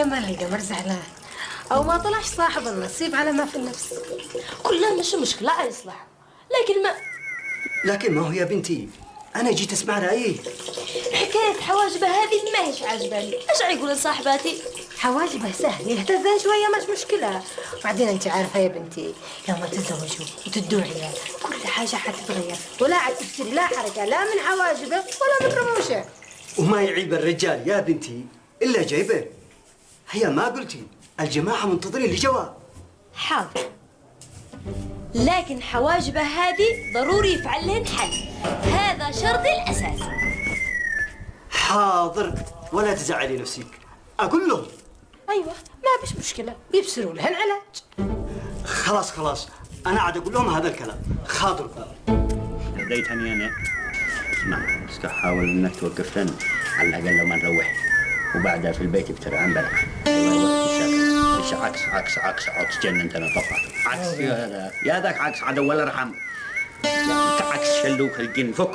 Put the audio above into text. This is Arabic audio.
ما لقى مرزعلان او ما طلعش صاحب النصيب على ما في النفس. كلها مش مشكلة يصلح، لكن ما هو يا بنتي انا جيت اسمع رايك. حكاية حواجبه هذه ما هيش عجباني. ايش يقول لصاحباتي؟ حواجبه سهل يهتزن شويه مش مشكله. بعدين انت عارفه يا بنتي لما تتزوجوا وتدوا عيال كل حاجه حتتغير، ولا عاد تشتري لا حركه لا من حواجبه ولا من رموشه. وما يعيب الرجال يا بنتي الا جيبه. هي ما قلتي الجماعه منتظرين لجواب. حاضر، لكن حواجبه هذه ضروري يفعل لهن حل، هذا شرطي الأساسي. حاضر ولا تزعلي نفسك، اقول لهم. ايوه ما فيش مشكله، بيبصروا لها العلاج. خلاص انا عاد اقول لهم هذا الكلام. خاطركم بديت هنيانة. اسمع، بس حاول انك توقف لنا على الاقل لو ما نروح، وبعدها في البيت بترعان بلع. مش عكس جننت انا طبعا. عكس يا ذاك عكس عدو ولا رحم. عكس شلوك الجن فك.